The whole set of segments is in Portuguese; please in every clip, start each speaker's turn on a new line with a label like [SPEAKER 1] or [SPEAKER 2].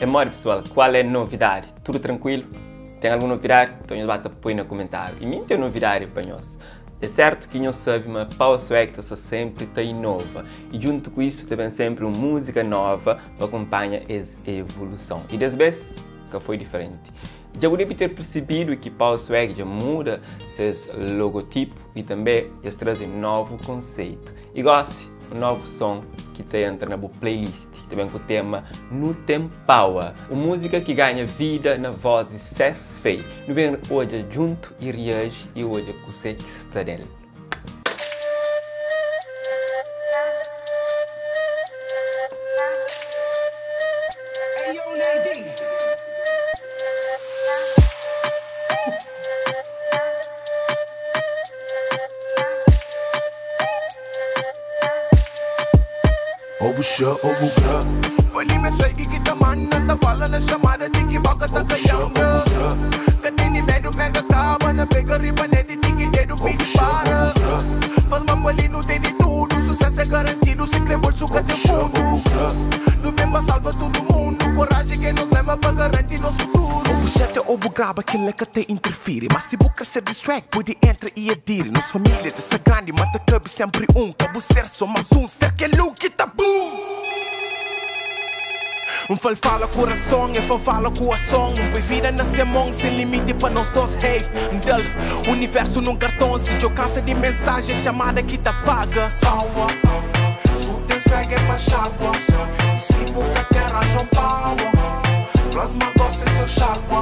[SPEAKER 1] É mole, pessoal, qual é a novidade? Tudo tranquilo? Tem alguma novidade? Então basta pôr no comentário. E minha novidade para nós. É certo que nós sabemos que Power Swag está sempre inova. E junto com isso também sempre uma música nova para acompanhar essa evolução. E dessa vez que foi diferente. Já deve ter percebido que Power Swag já muda seus logotipo e também já traz um novo conceito. E goste um novo som que entra na playlist, também com o tema No Tem Power, uma música que ganha vida na voz de Cess Fei. Não vem hoje junto e reage e hoje com você que está dele.
[SPEAKER 2] Obugra Wali me swag kita man na fala na chamada tiki baka ta kayanga Katini medo mega kaba na pega ribanete tiki dedo big para Faz mapali no tem tudo sucesso é garantido se crê bolso cadê fundo No bemba salva todo mundo coragem que nos leva para garantir nosso futuro Obuchete obugraba que leca te interfere mas se busca ser de swag pode entrar e adire nos família dessa grande mata cabe sempre cabo ser só mais ser que é look tá boom fala coração, fala coração Põe vida na semana, sem limite para nós dois, hey Dal, universo num cartão Se eu cansa de mensagem, chamada que tá paga Power, sude swag é pra chágua E se boca terra, João Power Plasma gosta seu chágua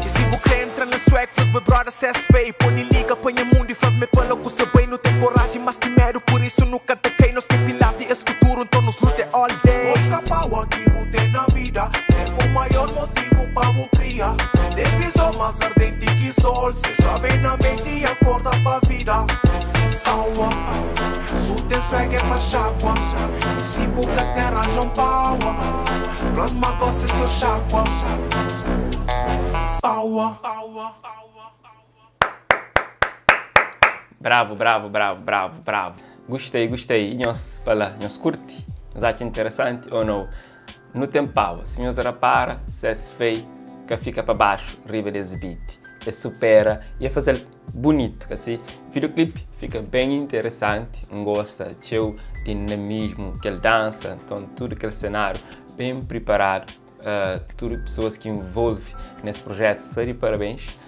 [SPEAKER 2] E se boca entra na swag, faz meu brother cess feio Pode liga, apanha mundo e faz me pala com seu bem Não tem coragem, mas que medo, por isso nunca toquei Nós que pilar de escultura, então nos lute all day Mostra power que não tem na vida Sempre o maior motivo para o criar Tem visão mais ardente que sol Seja bem na mente e acorda pra vida Power, sude swag é pra chágua E se boca terra, João Power Plasma gosta seu chágua Power
[SPEAKER 1] Bravo, bravo, bravo, bravo, bravo. Gostei. E nós curte? Nós achamos interessante ou não? No tem power. Se nós repara, se é feio, que fica para baixo, riba desse beat. É supera e é fazer bonito, assim. O videoclipe fica bem interessante. Gosta, teu dinamismo, que ele dança, então tudo aquele cenário bem preparado. Tudo pessoas que envolvem nesse projeto, sério, parabéns.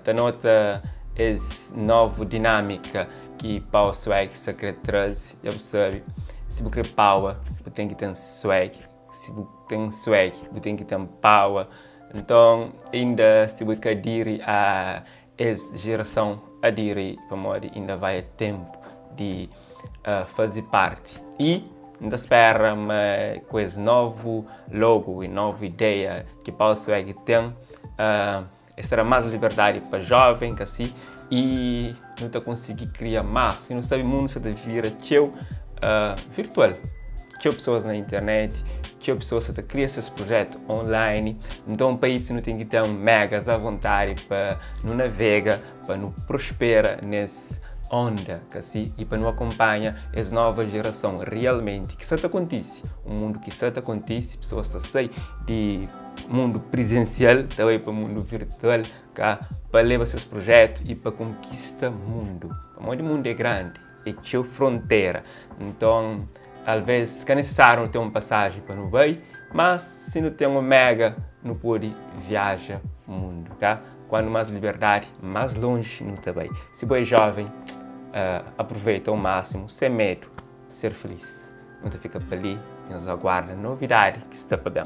[SPEAKER 1] Tá nota essa nova dinâmica que Power Swag se traz, já sabe. Se você quer power, você tem que ter swag. Se você tem swag, você tem que ter power. Então, ainda se você quer aderir a essa geração, aderir para modo ainda vai a tempo de fazer parte. E ainda espera com esse novo logo e nova ideia que Power Swag tem. Será mais liberdade para jovem, assim, e não está conseguir criar mais. Se não sabe, o mundo se vira virtual. Teu pessoas na internet, teu pessoas que criam seus projetos online. Então, o país não tem que ter megas à vontade para não navegar, para não prosperar nessa onda, assim, e para não acompanhar essa nova geração realmente. Que isso acontece. Um mundo que isso acontece, pessoas saem de mundo presencial, também para o mundo virtual, para levar seus projetos e para conquistar o mundo. O mundo é grande, é tinha fronteira, então às vezes é necessário ter uma passagem para não vai, mas se não tem uma mega, não pode viajar o mundo, tá? Quando mais liberdade, mais longe não está bem. Se você é jovem, aproveita ao máximo, sem medo, ser feliz. Então fica para ali, nos aguarda novidade que está para bem.